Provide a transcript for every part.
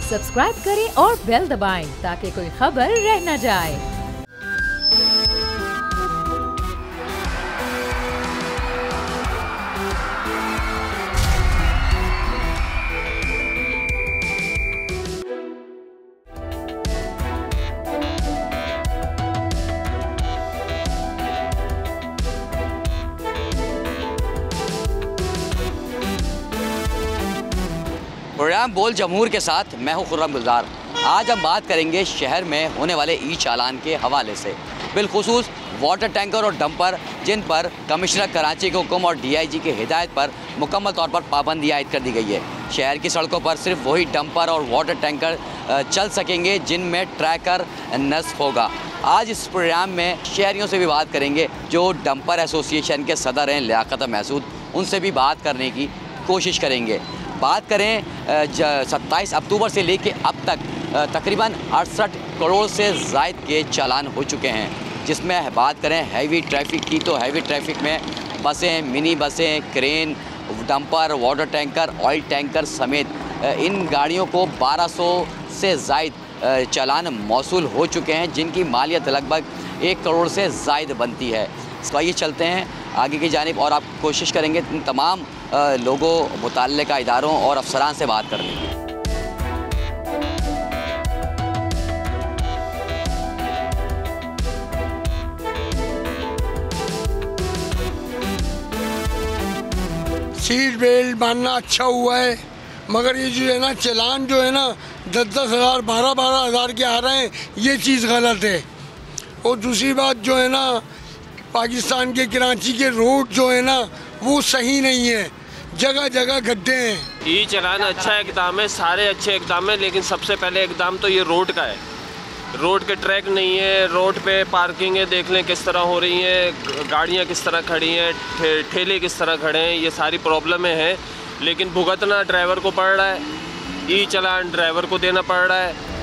Subscribe करें और bell दबाएं ताकि कोई खबर रह न जाए। प्रोग्राम बोल जमहूर के साथ मैं हूं खुर्रम गुलजार। आज हम बात करेंगे शहर में होने वाले ई चालान के हवाले से, बिलखुसूस वाटर टैंकर और डंपर जिन पर कमिश्नर कराची के हुक्म और DIG की हिदायत पर मुकम्मल तौर पर पाबंदी आयद कर दी गई है। शहर की सड़कों पर सिर्फ वही डंपर और वाटर टैंकर चल सकेंगे जिनमें ट्रैकर नस्ब होगा। आज इस प्रोग्राम में शहरियों से भी बात करेंगे जो डंपर एसोसिएशन के सदर हैं लियाकत महसूद, उनसे भी बात करने की कोशिश करेंगे। बात करें 27 अक्टूबर से लेकर अब तक तकरीबन 68 करोड़ से ज़ायद के चालान हो चुके हैं, जिसमें बात करें हैवी ट्रैफिक की तो हैवी ट्रैफिक में बसें, मिनी बसें, crane, dumper, water tanker, oil tanker समेत इन गाड़ियों को 1200 से ज़ायद चालान मौसूल हो चुके हैं, जिनकी मालियत लगभग 1 करोड़ से ज़ायद बनती है। तो आइए चलते हैं आगे की जानिब और आप कोशिश करेंगे इन तमाम लोगों, मुतल्लिका इदारों और अफसरान से बात करने की। सीट बेल्ट बांधना अच्छा हुआ है, मगर ये जो है ना चालान जो है ना 10-10 हज़ार 12-12 हज़ार के आ रहे हैं, ये चीज़ गलत है। और दूसरी बात जो है ना, पाकिस्तान के कराची के रोड जो है ना वो सही नहीं है, जगह जगह गड्ढे हैं। ये चालान अच्छा इकदाम है, सारे अच्छे इकदाम है, लेकिन सबसे पहले इकदाम तो ये रोड का है। रोड के ट्रैक नहीं है, रोड पे पार्किंग है, देख लें किस तरह हो रही हैं, गाड़ियाँ किस तरह खड़ी हैं, ठेले किस तरह खड़े हैं, ये सारी प्रॉब्लमें हैं। लेकिन भुगतना ड्राइवर को पड़ रहा है, ई चालान ड्राइवर को देना पड़ रहा है।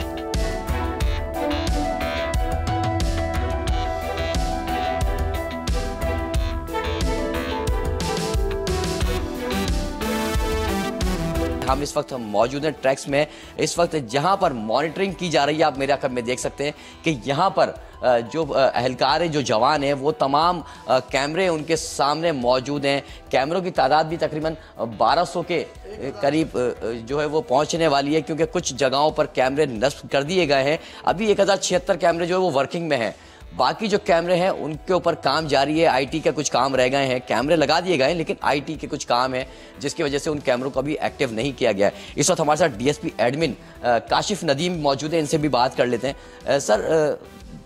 हम इस वक्त मौजूद हैं ट्रैक्स में, इस वक्त जहां पर मॉनिटरिंग की जा रही है। आप मेरे आंखों में देख सकते हैं कि यहां पर जो अहलकार हैं, जो जवान हैं, वो तमाम कैमरे उनके सामने मौजूद हैं। कैमरों की तादाद भी तकरीबन 1200 के करीब जो है वो पहुंचने वाली है, क्योंकि कुछ जगहों पर कैमरे नस्ब कर दिए गए हैं। अभी 1076 कैमरे जो है वो वर्किंग में हैं, बाकी जो कैमरे हैं उनके ऊपर काम जारी है। IT के कुछ काम रह गए हैं, कैमरे लगा दिए गए हैं, लेकिन IT के कुछ काम है जिसकी वजह से उन कैमरों को भी एक्टिव नहीं किया गया है। इस वक्त हमारे साथ DSP एडमिन काशिफ नदीम मौजूद है, इनसे भी बात कर लेते हैं। सर,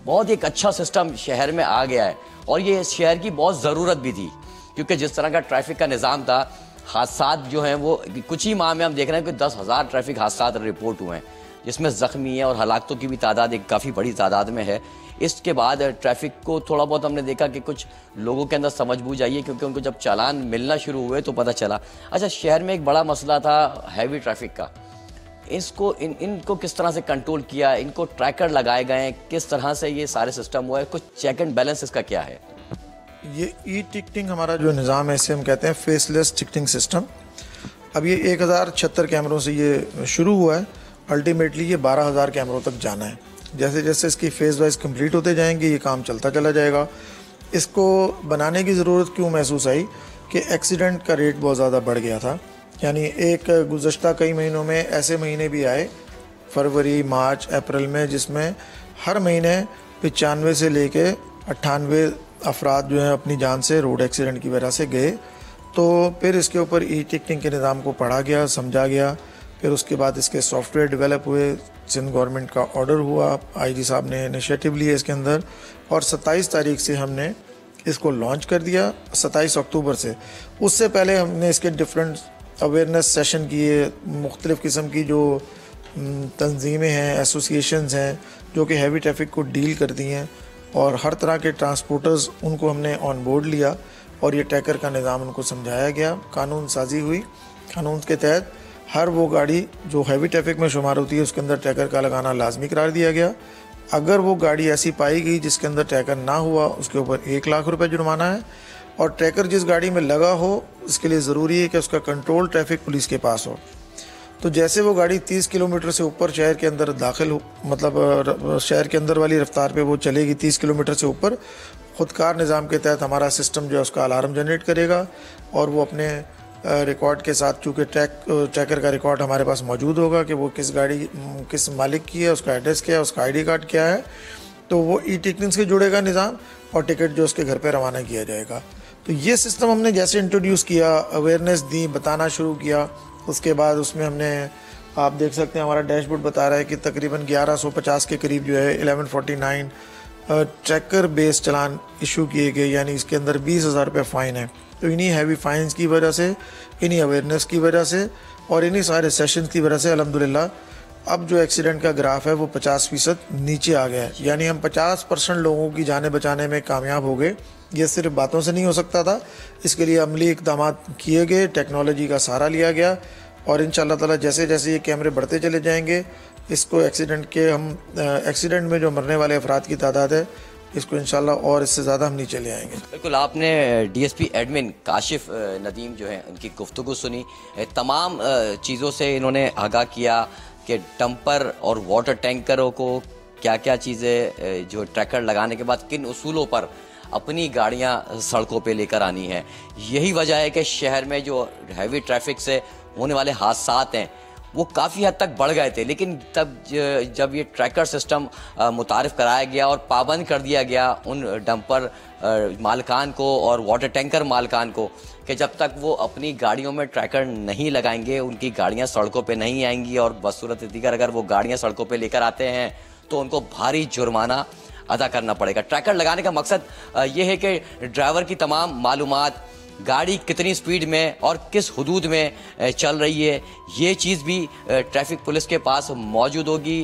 बहुत एक अच्छा सिस्टम शहर में आ गया है और ये शहर की बहुत ज़रूरत भी थी, क्योंकि जिस तरह का ट्रैफिक का निज़ाम था, हादसात जो हैं वो कुछ ही माह में हम देख रहे हैं कि 10,000 ट्रैफिक हादसात रिपोर्ट हुए हैं, जिसमें ज़ख्मी है और हलाकतों की भी तादाद एक काफ़ी बड़ी तादाद में है। इसके बाद ट्रैफिक को थोड़ा बहुत हमने देखा कि कुछ लोगों के अंदर समझ बूझ आई है, क्योंकि उनको जब चालान मिलना शुरू हुए तो पता चला। अच्छा, शहर में एक बड़ा मसला था हैवी ट्रैफिक का, इसको इनको किस तरह से कंट्रोल किया, इनको ट्रैकर लगाए गए हैं, किस तरह से ये सारे सिस्टम हुआ है, कुछ चेक एंड बैलेंस इसका क्या है? ये ई टिकटिंग हमारा जो निज़ाम है, इसे हम कहते हैं फेसलेस टिकटिंग सिस्टम। अब ये 1076 कैमरों से ये शुरू हुआ है, अल्टीमेटली ये 12,000 कैमरों तक जाना है। जैसे जैसे इसकी फेज़ वाइज कंप्लीट होते जाएंगे, ये काम चलता चला जाएगा। इसको बनाने की ज़रूरत क्यों महसूस आई कि एक्सीडेंट का रेट बहुत ज़्यादा बढ़ गया था। यानी एक गुज़श्ता कई महीनों में ऐसे महीने भी आए, फरवरी, मार्च, अप्रैल में, जिसमें हर महीने 95 से लेके 98 अफराद जो हैं अपनी जान से रोड एक्सीडेंट की वजह से गए। तो फिर इसके ऊपर ई टिकटिंग के निज़ाम को पढ़ा गया, समझा गया। फिर उसके बाद इसके सॉफ्टवेयर डेवलप हुए, सिंध गवर्नमेंट का ऑर्डर हुआ, IG साहब ने इनिशिएटिव लिए इसके अंदर, और 27 तारीख से हमने इसको लॉन्च कर दिया, 27 अक्टूबर से। उससे पहले हमने इसके डिफरेंट अवेयरनेस सेशन किए, मुख्तलिफ़ किस्म की जो तंजीमें हैं, एसोसिएशंस हैं जो कि हैवी ट्रैफिक को डील करती हैं, और हर तरह के ट्रांसपोर्टर्स, उनको हमने ऑन बोर्ड लिया और ये ट्रैकर का निज़ाम उनको समझाया गया। कानून साजी हुई, कानून के तहत हर वो गाड़ी जो हैवी ट्रैफिक में शुमार होती है उसके अंदर ट्रैकर का लगाना लाजमी करार दिया गया। अगर वो गाड़ी ऐसी पाई गई जिसके अंदर ट्रैकर ना हुआ, उसके ऊपर 1 लाख रुपए जुर्माना है। और ट्रैकर जिस गाड़ी में लगा हो, इसके लिए ज़रूरी है कि उसका कंट्रोल ट्रैफिक पुलिस के पास हो। तो जैसे वो गाड़ी 30 किलोमीटर से ऊपर शहर के अंदर दाखिल हो, मतलब शहर के अंदर वाली रफ्तार पे वो चलेगी 30 किलोमीटर से ऊपर, खुदकार निज़ाम के तहत हमारा सिस्टम जो है उसका अलार्म जनरेट करेगा और वो अपने रिकॉर्ड के साथ, चूँकि ट्रैकर का रिकॉर्ड हमारे पास मौजूद होगा कि वो किस गाड़ी किस मालिक की है, उसका एड्रेस क्या है, उसका आईडी कार्ड क्या है, तो वो ई टिकटिंग से जुड़ेगा निज़ाम और टिकट जो उसके घर पे रवाना किया जाएगा। तो ये सिस्टम हमने जैसे इंट्रोड्यूस किया, अवेयरनेस दी, बताना शुरू किया, उसके बाद उसमें हमने, आप देख सकते हैं हमारा डैशबोर्ड बता रहा है कि तकरीबन 1150 के करीब जो है 1149 ट्रैकर बेस्ड चलान इशू किए गए, यानी इसके अंदर 20,000 रुपये फ़ाइन है। तो इन्हीं हैवी फाइन्स की वजह से, इन्हीं अवेयरनेस की वजह से और इन्हीं सारे सेशन की वजह से अल्हम्दुलिल्लाह अब जो एक्सीडेंट का ग्राफ है वो 50% नीचे आ गया है। यानी हम 50% लोगों की जानें बचाने में कामयाब हो गए। ये सिर्फ बातों से नहीं हो सकता था, इसके लिए अमली इक़दाम किए गए, टेक्नोलॉजी का सहारा लिया गया और इंशाअल्लाह ताला जैसे जैसे ये कैमरे बढ़ते चले जाएंगे, इसको एक्सीडेंट में जो मरने वाले अफराद की तादाद है इसको इंशाल्लाह और इससे ज़्यादा हम नीचे ले आएंगे। बिल्कुल, आपने डीएसपी एडमिन काशिफ नदीम जो है उनकी गुफ्तगू सुनी, तमाम चीज़ों से इन्होंने आगाह किया कि डंपर और वाटर टैंकरों को क्या क्या चीज़ें जो ट्रैकर लगाने के बाद किन उसूलों पर अपनी गाड़ियां सड़कों पे लेकर आनी है। यही वजह है कि शहर में जो हैवी ट्रैफिक से होने वाले हादसात हैं वो काफ़ी हद तक बढ़ गए थे, लेकिन तब जब ये ट्रैकर सिस्टम मुतारिफ कराया गया और पाबंद कर दिया गया उन डंपर मालकान को और वाटर टैंकर मालकान को कि जब तक वो अपनी गाड़ियों में ट्रैकर नहीं लगाएंगे उनकी गाड़ियां सड़कों पे नहीं आएंगी और बसूरत दीगर अगर वो गाड़ियां सड़कों पे लेकर आते हैं तो उनको भारी जुर्माना अदा करना पड़ेगा। ट्रैकर लगाने का मकसद ये है कि ड्राइवर की तमाम मालूमात, गाड़ी कितनी स्पीड में और किस हदूद में चल रही है, ये चीज़ भी ट्रैफिक पुलिस के पास मौजूद होगी।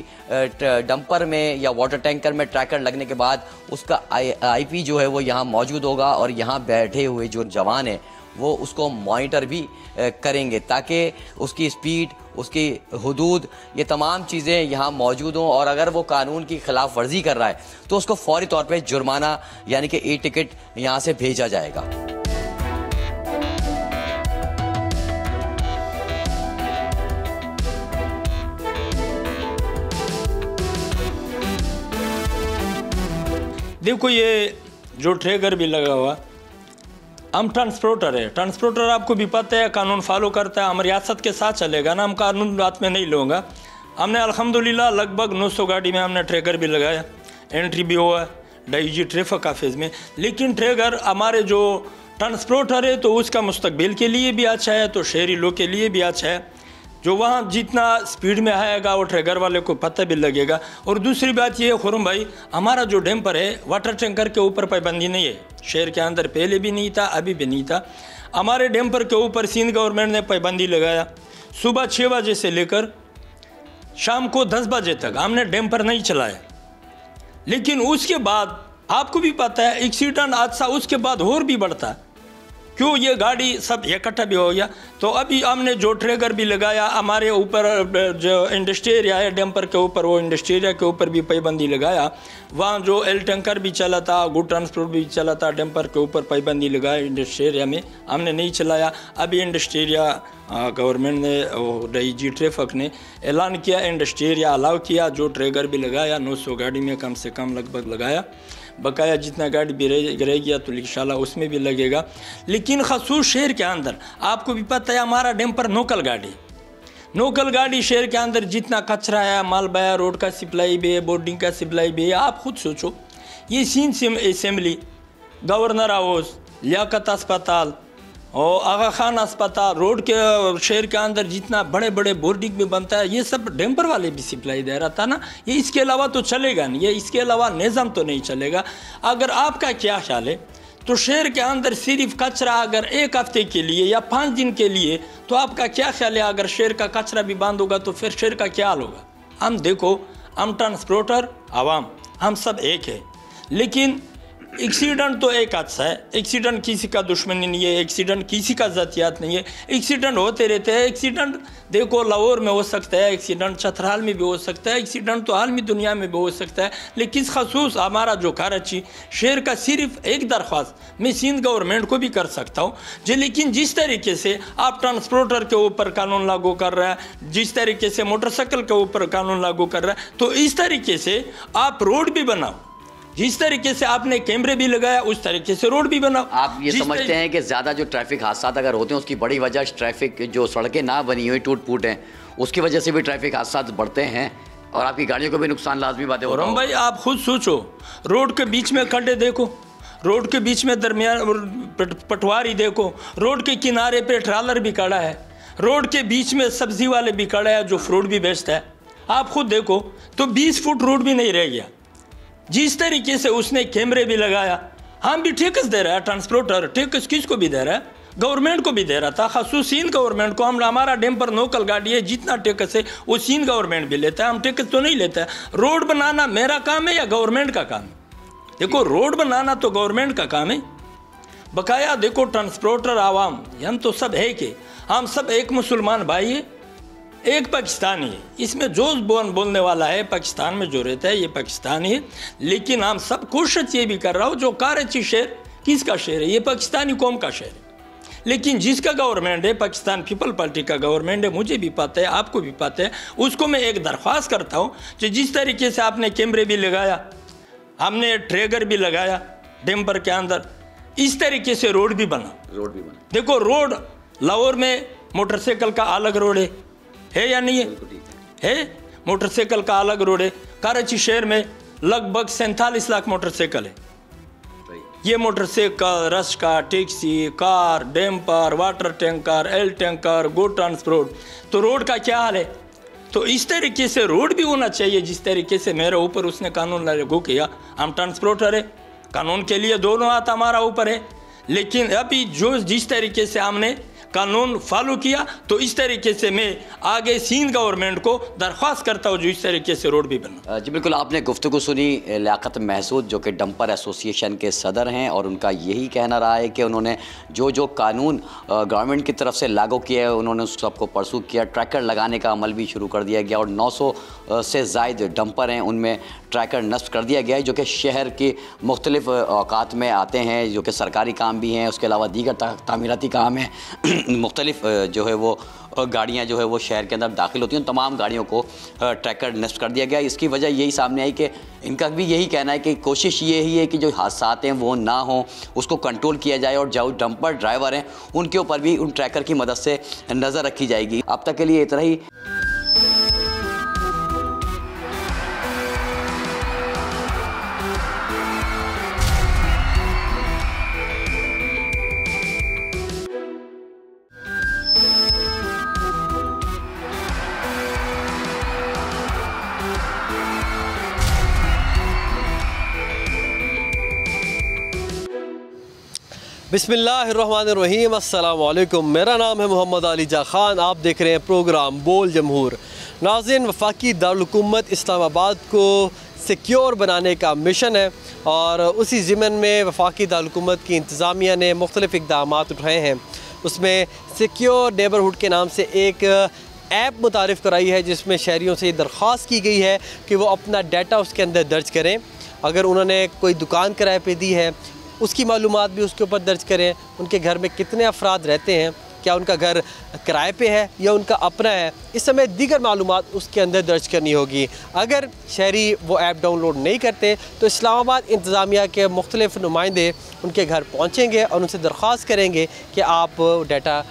डंपर में या वाटर टैंकर में ट्रैकर लगने के बाद उसका आईपी जो है वो यहाँ मौजूद होगा और यहाँ बैठे हुए जो जवान हैं वो उसको मॉनिटर भी करेंगे ताकि उसकी स्पीड, उसकी हदूद, ये तमाम चीज़ें यहाँ मौजूद हों और अगर वो कानून की खिलाफ वर्जी कर रहा है तो उसको फौरी तौर पे जुर्माना यानी कि ई टिकट यहाँ से भेजा जाएगा। देखो, ये जो ट्रैकर भी लगा हुआ, हम ट्रांसपोर्टर है, ट्रांसपोर्टर आपको भी पता है कानून फॉलो करता है, हम रियासत के साथ चलेगा ना, हम कानून रात में नहीं लूँगा। हमने अल्हम्दुलिल्लाह लगभग 900 गाड़ी में हमने ट्रैकर भी लगाया, एंट्री भी हुआ DIG ट्रैफिक ऑफिस में। लेकिन ट्रैकर हमारे जो ट्रांसपोर्टर है तो उसका मुस्तकबिल के लिए भी अच्छा है, तो शहरी लोग के लिए भी अच्छा है। जो वहाँ जितना स्पीड में आएगा वो ट्रैकर वाले को पता भी लगेगा। और दूसरी बात ये है खुरम भाई, हमारा जो डैम्पर है वाटर टैंकर के ऊपर पाबंदी नहीं है, शहर के अंदर पहले भी नहीं था, अभी भी नहीं था। हमारे डैम्पर के ऊपर सिंध गवर्नमेंट ने पाबंदी लगाया, सुबह 6 बजे से लेकर शाम को 10 बजे तक हमने डैम्पर नहीं चलाया। लेकिन उसके बाद आपको भी पता है एक्सीडेंट हादसा उसके बाद और भी बढ़ता है, क्यों, ये गाड़ी सब इकट्ठा भी हो गया। तो अभी हमने जो ट्रैकर भी लगाया, हमारे ऊपर जो इंडस्ट्री एरिया है डैम्पर के ऊपर, वो इंडस्ट्री एरिया के ऊपर भी पाबंदी लगाया। वहाँ जो एल टैंकर भी चला था, गुड ट्रांसपोर्ट भी चला था, डैम्पर के ऊपर पाबंदी लगाया। इंडस्ट्री एरिया में हमने नहीं चलाया। अभी इंडस्ट्री एरिया गवर्नमेंट ने, DIG ट्रैफिक ने ऐलान किया, इंडस्ट्री एरिया अलाउ किया। जो ट्रैकर भी लगाया 900 गाड़ी में कम से कम लगभग लगाया, बकाया जितना गाड़ी भी रह गया तो इंशाल्लाह उसमें भी लगेगा। लेकिन ख़ासूस शहर के अंदर आपको भी पता है हमारा डैम्पर नोकल गाड़ी शहर के अंदर जितना कचरा है, माल बया, रोड का सप्लाई भी है, बोर्डिंग का सप्लाई भी है। आप खुद सोचो, ये Sindh assembly, governor house, Liaquat अस्पताल और आगा खान अस्पताल, रोड के शहर के अंदर जितना बड़े बड़े बोर्डिंग में बनता है, ये सब डैम्पर वाले भी सप्लाई दे रहा था ना। ये इसके अलावा तो चलेगा नहीं, ये इसके अलावा निज़ाम तो नहीं चलेगा। अगर आपका क्या ख्याल है तो शहर के अंदर सिर्फ कचरा अगर 1 हफ्ते के लिए या 5 दिन के लिए, तो आपका क्या ख्याल है अगर शहर का कचरा भी बंद होगा तो फिर शहर का क्या हाल होगा? हम देखो, हम ट्रांसपोर्टर, आवाम, हम सब एक है। लेकिन एक्सीडेंट तो एक हादसा है, एक्सीडेंट किसी का दुश्मनी नहीं है, एक्सीडेंट किसी का ज़ातियात नहीं है, एक्सीडेंट होते रहते हैं। एक्सीडेंट देखो लाहौर में हो सकता है, एक्सीडेंट छतरहाल में भी हो सकता है, एक्सीडेंट तो आलमी दुनिया में भी हो सकता है। लेकिन खसूस हमारा जो कराची शहर का सिर्फ एक दरख्वास्त मैं सिंध गवर्नमेंट को भी कर सकता हूँ जो, लेकिन जिस तरीके से आप ट्रांसपोर्टर के ऊपर कानून लागू कर रहा है, जिस तरीके से मोटरसाइकिल के ऊपर कानून लागू कर रहा है, तो इस तरीके से आप रोड भी बनाओ, जिस तरीके से आपने कैमरे भी लगाया उस तरीके से रोड भी बनाओ। आप ये समझते हैं कि ज़्यादा जो ट्रैफिक हादसा अगर होते हैं उसकी बड़ी वजह ट्रैफिक जो सड़कें ना बनी हुई टूट फूट हैं उसकी वजह से भी ट्रैफिक हादसा बढ़ते हैं और आपकी गाड़ियों को भी नुकसान लाजमी बातें हो रहा है। भाई आप खुद सोचो, रोड के बीच में खड्डे देखो, रोड के बीच में दरमियान पटवारी देखो, रोड के किनारे पे ट्रालर भी खड़ा है, रोड के बीच में सब्जी वाले भी खड़ा है जो फ्रूट भी बेचता है। आप खुद देखो तो 20 फुट रोड भी नहीं रह गया। जिस तरीके से उसने कैमरे भी लगाया, हम भी ठेकस दे रहा है, ट्रांसपोर्टर ठेकस किसको भी दे रहा है, गवर्नमेंट को भी दे रहा था, खासूस सिंध गवर्नमेंट को। हम हमारा डैम्पर नोकल गाड़ी है, जितना टैक्स है वो सिंध गवर्नमेंट भी लेता है, हम टैक्स तो नहीं लेता है। रोड बनाना मेरा काम है या गवर्नमेंट का काम है? देखो रोड बनाना तो गवर्नमेंट का काम है। बकाया देखो ट्रांसपोर्टर आवाम हम तो सब है कि हम सब एक मुसलमान भाई है, एक पाकिस्तानी है। इसमें जो बोलने वाला है पाकिस्तान में जो रहता है ये पाकिस्तानी है, लेकिन हम सब कोशिश ये भी कर रहा हूँ जो कराची शहर किसका शहर है, ये पाकिस्तानी कौम का शहर है। लेकिन जिसका गवर्नमेंट है, पाकिस्तान पीपल पार्टी का गवर्नमेंट है, मुझे भी पता है, आपको भी पता है, उसको मैं एक दरख्वास्त करता हूँ कि जिस तरीके से आपने कैमरे भी लगाया, हमने ट्रैगर भी लगाया डैम्पर के अंदर, इस तरीके से रोड भी बना। देखो रोड लाहौर में मोटरसाइकिल का अलग रोड है या नहीं है? मोटरसाइकिल का अलग रोड है। कराची शहर में लगभग 47 लाख मोटरसाइकिल है। ये मोटरसाइकिल, रश का, taxi, car, dumper, water tanker, एल टैंकर, गो ट्रांसपोर्ट, तो रोड का क्या हाल है? तो इस तरीके से रोड भी होना चाहिए जिस तरीके से मेरे ऊपर उसने कानून लागू किया। हम ट्रांसपोर्टर है, कानून के लिए दोनों हाथ हमारा ऊपर है, लेकिन अभी जो जिस तरीके से हमने कानून फॉलो किया, तो इस तरीके से मैं आगे सिंध गवर्नमेंट को दरख्वास्त करता हूँ जो इस तरीके से रोड भी बना। जी बिल्कुल, आपने गुफ्तगू सुनी लियाकत महसूद जो कि डंपर एसोसिएशन के सदर हैं, और उनका यही कहना रहा है कि उन्होंने जो जो कानून गवर्नमेंट की तरफ से लागू किया है उन्होंने उस सबको परसू किया। ट्रैकर लगाने का अमल भी शुरू कर दिया गया और 900 से ज़ायद डंपर हैं उनमें ट्रैकर नस्ब कर दिया गया है जो कि शहर के मुख्तलिफ औकात में आते हैं, जो कि सरकारी काम भी हैं, उसके अलावा दीगर तामीराती काम हैं। मुख्तलिफ जो है वो गाड़ियाँ जो है वो शहर के अंदर दाखिल होती हैं, तमाम गाड़ियों को ट्रैकर नस्ब कर दिया गया। इसकी वजह यही सामने आई कि इनका भी यही कहना है कि कोशिश यही है कि जो हादसा हैं वो ना हो, उसको कंट्रोल किया जाए और जो डंपर ड्राइवर हैं उनके ऊपर भी उन ट्रैकर की मदद से नज़र रखी जाएगी। अब तक के लिए इतना ही। बिस्मिल्लाहिर्रहमानिर्रहीम, अस्सलाम वालेकुम। मेरा नाम है मोहम्मद अली जा खान। आप देख रहे हैं प्रोग्राम बोल जमहूर। नाज़रीन, वफाकी दारुल-हुकूमत इस्लामाबाद को सिक्योर बनाने का मिशन है और उसी ज़िम्मन में वफाकी दारुल-हुकूमत की इंतज़ामिया ने मुख्तलिफ़ इक़दाम उठाए हैं। उसमें सिक्योर नेबरहुड के नाम से एक ऐप मुतारिफ़ कराई है जिसमें शहरियों से दरख्वास्त की गई है कि वो अपना डाटा उसके अंदर दर्ज करें। अगर उन्होंने कोई दुकान किराए पे दी है उसकी मालूमात भी उसके ऊपर दर्ज करें। उनके घर में कितने अफराद रहते हैं, क्या उनका घर किराए पे है या उनका अपना है, इस समय दीगर मालूमात उसके अंदर दर्ज करनी होगी। अगर शहरी वो ऐप डाउनलोड नहीं करते तो इस्लामाबाद इंतज़ामिया के मुख्तलिफ़ नुमाइंदे उनके घर पहुँचेंगे और उनसे दरख्वास्त करेंगे कि आप डाटा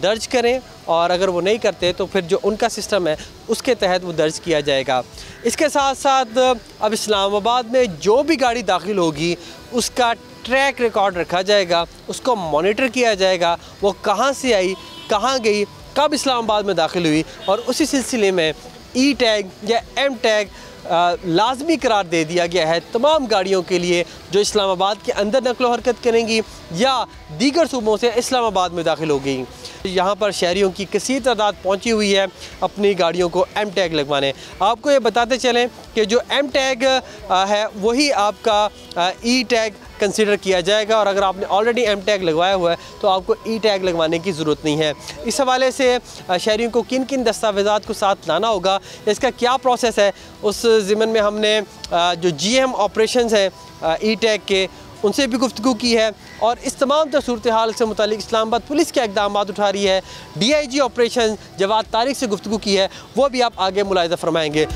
दर्ज करें, और अगर वो नहीं करते तो फिर जो उनका सिस्टम है उसके तहत वो दर्ज किया जाएगा। इसके साथ साथ अब इस्लामाबाद में जो भी गाड़ी दाखिल होगी उसका ट्रैक रिकॉर्ड रखा जाएगा, उसको मॉनिटर किया जाएगा, वो कहाँ से आई, कहाँ गई, कब इस्लामाबाद में दाखिल हुई, और उसी सिलसिले में ई टैग या एम टैग लाजमी करार दे दिया गया है तमाम गाड़ियों के लिए जो इस्लामाबाद के अंदर नकलो हरकत करेंगी या दीगर सूबों से इस्लामाबाद में दाखिल होगी। यहाँ पर शहरियों की कसीर तादाद पहुँची हुई है अपनी गाड़ियों को एम टैग लगवाने। आपको ये बताते चलें कि जो एम टैग है वही आपका ई टैग कंसिडर किया जाएगा, और अगर आपने ऑलरेडी एम टैग लगवाया हुआ है तो आपको ई टैग लगवाने की ज़रूरत नहीं है। इस हवाले से शहरियों को किन किन दस्तावेज़ात को साथ लाना होगा, इसका क्या प्रोसेस है, उस ज़िम्मन में हमने जो GM ऑपरेशंस हैं ई टैग के, उनसे भी गुफ्तगू की है, और इस तमाम तर सूरत हाल से मुतालिक इस्लामाबाद पुलिस क्या इक़दाम उठा रही है, DIG ऑपरेशन जवाद तारिक से गुफ्तगू की है, वो भी आप आगे मुलाहिज़ा फरमाएँगे।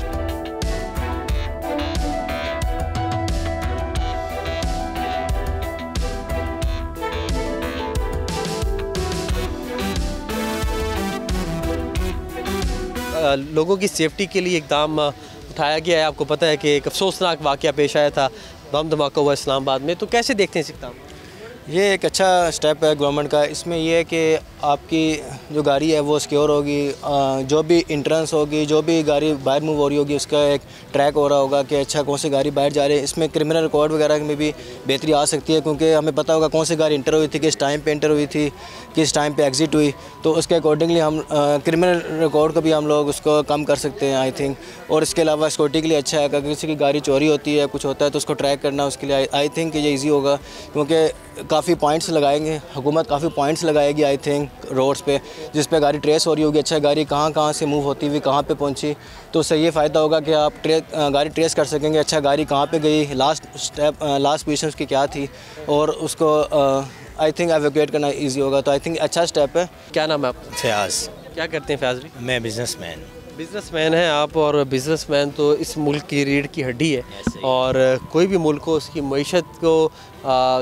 लोगों की सेफ्टी के लिए इक़दाम उठाया गया है। आपको पता है कि एक अफसोसनाक वाक़या पेश आया था, बम धमाका हुआ इस्लामाबाद में, तो कैसे देखते हैं इस इक़दाम? ये एक अच्छा स्टेप है गवर्नमेंट का। इसमें यह है कि आपकी जो गाड़ी है वो सिक्योर होगी, जो भी इंट्रेंस होगी, जो भी गाड़ी बाहर मूव हो रही होगी उसका एक ट्रैक हो रहा होगा कि अच्छा कौन सी गाड़ी बाहर जा रही है। इसमें क्रिमिनल रिकॉर्ड वगैरह में भी बेहतरी आ सकती है, क्योंकि हमें पता होगा कौन सी गाड़ी इंटर हुई थी, किस टाइम पे इंटर हुई थी, किस टाइम पे एग्ज़िट हुई, तो उसके अकॉर्डिंगली हम क्रिमिनल रिकॉर्ड को भी हम लोग उसको कम कर सकते हैं आई थिंक। और इसके अलावा सिक्योरिटी के लिए अच्छा है, अगर किसी की गाड़ी चोरी होती है, कुछ होता है तो उसको ट्रैक करना उसके लिए आई थिंक ये ईजी होगा, क्योंकि काफ़ी पॉइंट्स लगाएंगे, हुकूमत काफ़ी पॉइंट्स लगाएगी आई थिंक रोड्स पे, जिस पे गाड़ी ट्रेस हो रही होगी, अच्छा गाड़ी कहाँ से मूव होती हुई कहाँ पे पहुंची, तो उससे ये फ़ायदा होगा कि आप गाड़ी ट्रेस कर सकेंगे, अच्छा गाड़ी कहाँ पे गई, लास्ट पोजीशन उसकी क्या थी, और उसको आई थिंक एवैक्यूएट करना इजी होगा। तो आई थिंक अच्छा स्टेप है। क्या नाम है आपका? फयाज। क्या करते हैं फयाज भाई? मैं बिजनेसमैन। बिजनेसमैन हैं आप, और बिजनेसमैन तो इस मुल्क की रीढ़ की हड्डी है, और कोई भी मुल्क को उसकी मईशत को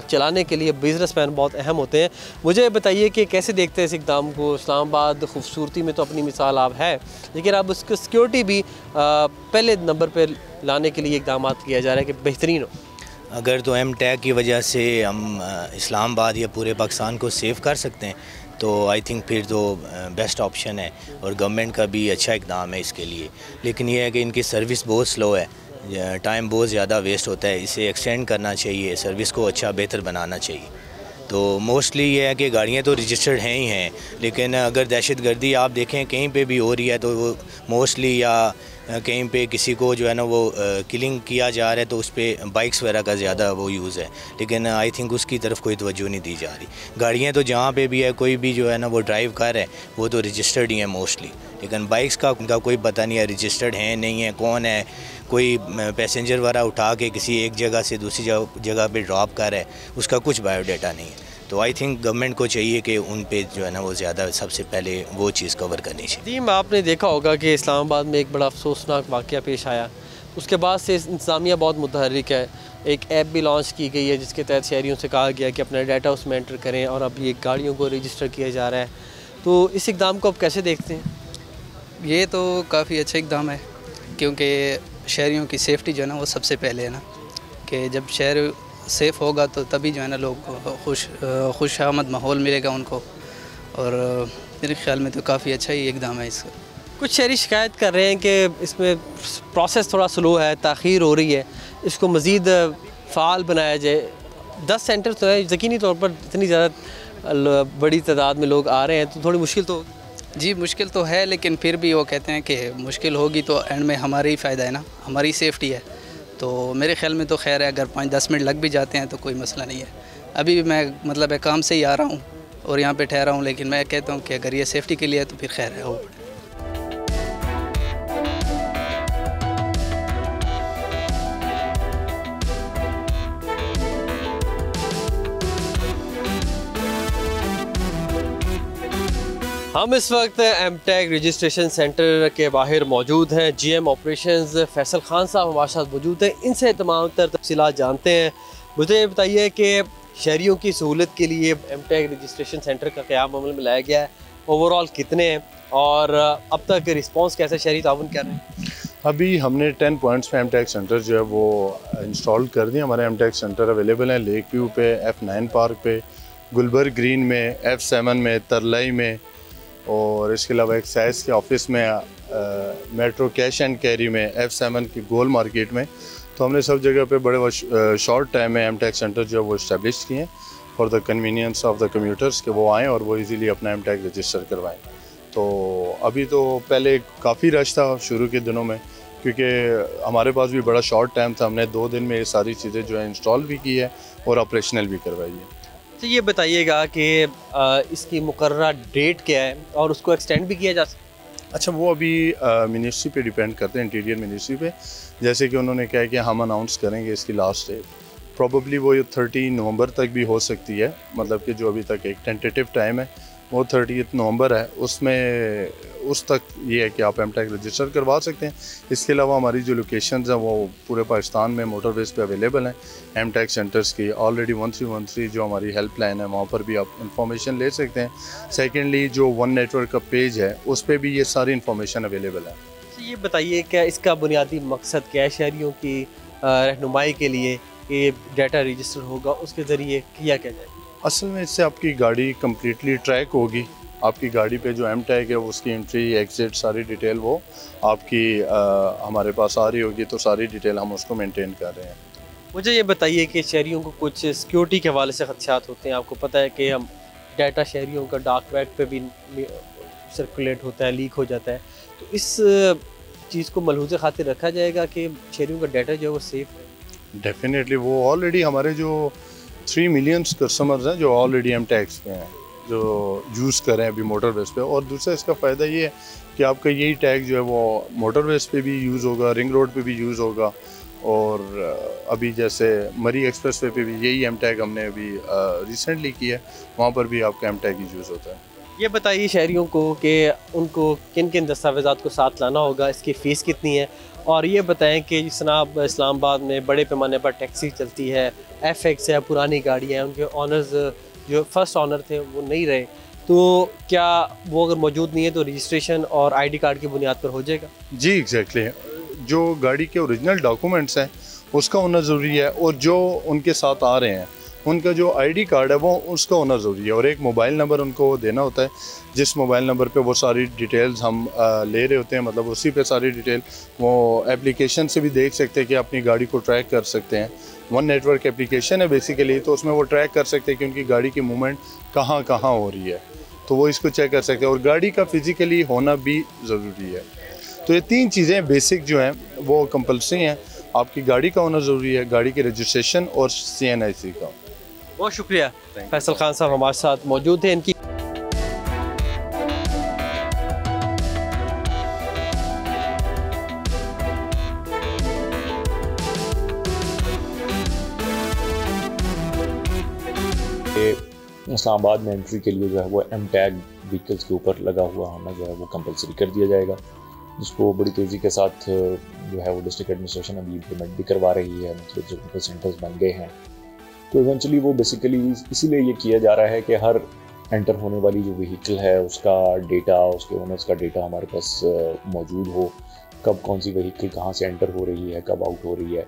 चलाने के लिए बिजनेसमैन बहुत अहम होते हैं। मुझे बताइए कि कैसे देखते हैं इस इक़दाम को? इस्लामाबाद खूबसूरती में तो अपनी मिसाल आप है, लेकिन अब उसकी सिक्योरिटी भी पहले नंबर पर लाने के लिए इक़दाम किया जा रहा है कि बेहतरीन हो। अगर तो एम टैग की वजह से हम इस्लामाबाद या पूरे पाकिस्तान को सेव कर सकते हैं तो आई थिंक फिर तो बेस्ट ऑप्शन है, और गवर्नमेंट का भी अच्छा इक़दाम है इसके लिए। लेकिन यह है कि इनकी सर्विस बहुत स्लो है, टाइम बहुत ज़्यादा वेस्ट होता है, इसे एक्सटेंड करना चाहिए, सर्विस को अच्छा बेहतर बनाना चाहिए। तो मोस्टली ये है कि गाड़ियाँ तो रजिस्टर्ड हैं ही हैं, लेकिन अगर दहशतगर्दी आप देखें कहीं पे भी हो रही है तो वो मोस्टली या कहीं पे किसी को जो है ना वो किलिंग किया जा रहा है तो उस पर बाइक्स वगैरह का ज़्यादा वो यूज़ है, लेकिन आई थिंक उसकी तरफ कोई तवज्जो नहीं दी जा रही। गाड़ियाँ तो जहाँ पे भी है कोई भी जो है ना वो ड्राइव कर है वो तो रजिस्टर्ड ही है मोस्टली, लेकिन बाइक्स का उनका कोई पता नहीं है रजिस्टर्ड हैं नहीं है, कौन है, कोई पैसेंजर वगैरह उठा के किसी एक जगह से दूसरी जगह पे ड्रॉप कर है, उसका कुछ बायोडाटा नहीं है। तो आई थिंक गवर्नमेंट को चाहिए कि उन पे जो है ना वो ज़्यादा सबसे पहले वो चीज़ कवर करनी चाहिए। टीम आपने देखा होगा कि इस्लामाबाद में एक बड़ा अफसोसनाक वाक़या पेश आया, उसके बाद से इंतज़ामिया बहुत मुतहर्रिक है। एक ऐप भी लॉन्च की गई है जिसके तहत शहरियों से कहा गया कि अपना डाटा उसमें एंटर करें, और अब ये गाड़ियों को रजिस्टर किया जा रहा है। तो इस इक़दाम को आप कैसे देखते हैं? ये तो काफ़ी अच्छा इक़दाम है, क्योंकि शहरियों की सेफ्टी जो है ना वो सबसे पहले है ना, कि जब शहर सेफ़ होगा तो तभी जो है ना लोग खुश आमद माहौल मिलेगा उनको, और मेरे ख्याल में तो काफ़ी अच्छा ही इक़दाम है इसका। कुछ शहरी शिकायत कर रहे हैं कि इसमें प्रोसेस थोड़ा स्लो है, ताख़ीर हो रही है, इसको मज़ीद फ़ाल बनाया जाए। 10 सेंटर तो है, यकीनी तौर पर इतनी ज़्यादा बड़ी तादाद में लोग आ रहे हैं तो थोड़ी मुश्किल तो जी मुश्किल तो है, लेकिन फिर भी वो कहते हैं कि मुश्किल होगी तो एंड में हमारा ही फ़ायदा है ना, हमारी सेफ्टी है। तो मेरे ख्याल में तो खैर है, अगर 5-10 मिनट लग भी जाते हैं तो कोई मसला नहीं है। अभी मैं मतलब है काम से ही आ रहा हूँ और यहाँ पे ठहरा हूँ, लेकिन मैं कहता हूँ कि अगर ये सेफ्टी के लिए है तो फिर खैर है। हम इस वक्त एम टैग रजिस्ट्रेशन सेंटर के बाहर मौजूद हैं। GM ऑपरेशंस फैसल खान साहब हमारे साथ मौजूद हैं, इनसे तमाम तर तफसीलात जानते हैं। मुझे ये बताइए कि शहरियों की सहूलत के लिए एम टैग रजिस्ट्रेशन सेंटर का क़याम अमल में लाया गया है, ओवरऑल कितने हैं और अब तक रिस्पॉन्स कैसा शहरी ताउन कर रहे हैं? अभी हमने 10 पॉइंट्स पे एम टैग सेंटर जो है वो इंस्टॉल कर दिए। हमारे एम टैग सेंटर अवेलेबल हैं लेक व्यू पे, F9 पार्क पे, गुलबर्ग ग्रीन में, F7 में, तरलाई में, और इसके अलावा एक्साइज के ऑफिस में, मेट्रो कैश एंड कैरी में, F7 की गोल मार्केट में। तो हमने सब जगह पे बड़े शॉर्ट टाइम में एम टैग सेंटर जो है वो इस्टेब्लिश किए हैं for the convenience of the commuters के वो आएँ और वो इजीली अपना एम टैग रजिस्टर करवाएं। तो अभी तो पहले काफ़ी रश था शुरू के दिनों में, क्योंकि हमारे पास भी बड़ा शॉर्ट टाइम था, हमने 2 दिन में ये सारी चीज़ें जो है इंस्टॉल भी की है और ऑपरेशनल भी करवाई है। तो ये बताइएगा कि इसकी मुकर्ररा डेट क्या है और उसको एक्सटेंड भी किया जा सकता है? अच्छा, वो अभी मिनिस्ट्री पे डिपेंड करते हैं, इंटीरियर मिनिस्ट्री पे। जैसे कि उन्होंने कहा कि हम अनाउंस करेंगे इसकी लास्ट डेट, प्रॉबली वो 30 नवंबर तक भी हो सकती है। मतलब कि जो अभी तक एक टेंटेटिव टाइम है वो 30 नवंबर है, उसमें उस तक ये है कि आप एमटेक रजिस्टर करवा सकते हैं। इसके अलावा हमारी जो लोकेशंस हैं वो पूरे पाकिस्तान में मोटरवेज पे अवेलेबल हैं। एमटेक सेंटर्स की ऑलरेडी 1313 जो हमारी हेल्पलाइन है वहाँ पर भी आप इंफॉर्मेशन ले सकते हैं। सेकेंडली जो वन नेटवर्क का पेज है उस पर भी ये सारी इंफॉर्मेशन अवेलेबल है। तो ये बताइए क्या इसका बुनियादी मकसद क्या है शहरियों की रहनुमाई के लिए? ये डाटा रजिस्टर होगा, उसके ज़रिए किया क्या जाएगा? असल में इससे आपकी गाड़ी कम्प्लीटली ट्रैक होगी। आपकी गाड़ी पे जो एमटेक है उसकी एंट्री एग्जिट सारी डिटेल वो आपकी हमारे पास आ रही होगी, तो सारी डिटेल हम उसको मेंटेन कर रहे हैं। मुझे ये बताइए कि शहरियों को कुछ सिक्योरिटी के हवाले से खदशात होते हैं। आपको पता है कि हम डाटा शहरियों का डार्क वेब पे भी सर्कुलेट होता है, लीक हो जाता है। तो इस चीज़ को मलहूज़ खातिर रखा जाएगा कि शहरियों का डाटा जो है वो सेफ़ है? डेफिनेटली वो ऑलरेडी हमारे जो 3 मिलियन कस्टमर्स हैं जो ऑलरेडी एमटेक्स पे हैं, जो यूज़ करें अभी मोटरवेज पे। और दूसरा इसका फ़ायदा ये है कि आपका यही टैग जो है वो मोटरवेज पे भी यूज़ होगा, रिंग रोड पे भी यूज़ होगा, और अभी जैसे मरी एक्सप्रेस वे पे भी यही एमटेग हमने अभी रिसेंटली किया है, वहाँ पर भी आपका एमटेग ही यूज़ होता है। ये बताइए शहरियों को कि उनको किन किन दस्तावेज़ात को साथ लाना होगा, इसकी फ़ीस कितनी है, और ये बताएं कि जिस जनाब इस्लामाबाद में बड़े पैमाने पर टैक्सी चलती है, FX है, पुरानी गाड़ियाँ हैं, उनके ऑनर्स जो फर्स्ट ऑनर थे वो नहीं रहे, तो क्या वो अगर मौजूद नहीं है तो रजिस्ट्रेशन और ID कार्ड की बुनियाद पर हो जाएगा? जी एग्जैक्टली, जो गाड़ी के ओरिजिनल डॉक्यूमेंट्स हैं उसका होना ज़रूरी है, और जो उनके साथ आ रहे हैं उनका जो ID कार्ड है वो उसका होना ज़रूरी है, और एक मोबाइल नंबर उनको देना होता है, जिस मोबाइल नंबर पे वो सारी डिटेल्स हम ले रहे होते हैं। मतलब उसी पे सारी डिटेल वो एप्लीकेशन से भी देख सकते हैं कि अपनी गाड़ी को ट्रैक कर सकते हैं। वन नेटवर्क एप्लीकेशन है बेसिकली, तो उसमें वो ट्रैक कर सकते हैं कि उनकी गाड़ी की मूवमेंट कहाँ कहाँ हो रही है, तो वो इसको चेक कर सकते हैं। और गाड़ी का फिज़िकली होना भी ज़रूरी है। तो ये 3 चीज़ें बेसिक जो हैं वो कंपल्सरी हैं। आपकी गाड़ी का होना ज़रूरी है, गाड़ी की रजिस्ट्रेशन और CNIC का। बहुत शुक्रिया। फैसल खान साहब हमारे साथ मौजूद थे। इनकी इस्लामाबाद में एंट्री के लिए जो है वो एमटैग व्हीकल्स के ऊपर लगा हुआ होना जो है वो कंपलसरी कर दिया जाएगा, जिसको बड़ी तेज़ी के साथ जो है वो डिस्ट्रिक्ट एडमिनिस्ट्रेशन अभी इम्प्लीमेंट भी करवा रही है। मतलब जो सेंटर्स बन गए हैं, तो इवेंचुअली वो बेसिकली इसीलिए ये किया जा रहा है कि हर एंटर होने वाली जो व्हीकल है उसका डेटा, उसके ओनर्स का डेटा हमारे पास मौजूद हो, कब कौन सी व्हीकल कहाँ से एंटर हो रही है, कब आउट हो रही है।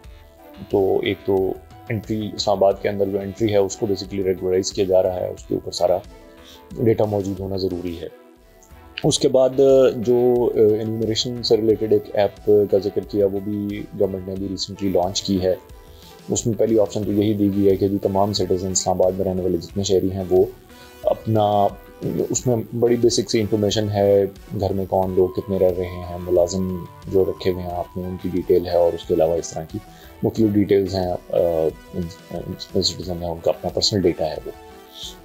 तो एक तो एंट्री इस्लामाबाद के अंदर जो एंट्री है उसको बेसिकली रेगुलराइज किया जा रहा है, उसके ऊपर सारा डेटा मौजूद होना ज़रूरी है। उसके बाद जो एन्यूमरेशन से रिलेटेड एक ऐप का जिक्र किया, वो भी गवर्नमेंट ने भी रिसेंटली लॉन्च की है। उसमें पहली ऑप्शन तो यही दी गई है कि तमाम सिटीजन इस्लामाबाद में रहने वाले जितने शहरी हैं वो अपना, उसमें बड़ी बेसिक सी इंफॉर्मेशन है, घर में कौन लोग कितने रह रहे हैं, मुलाजिम जो रखे हुए हैं आपने उनकी डिटेल है, और उसके अलावा इस तरह की मुख्तलिफ डिटेल्स हैं सिटीजन है उनका अपना पर्सनल डेटा है वो।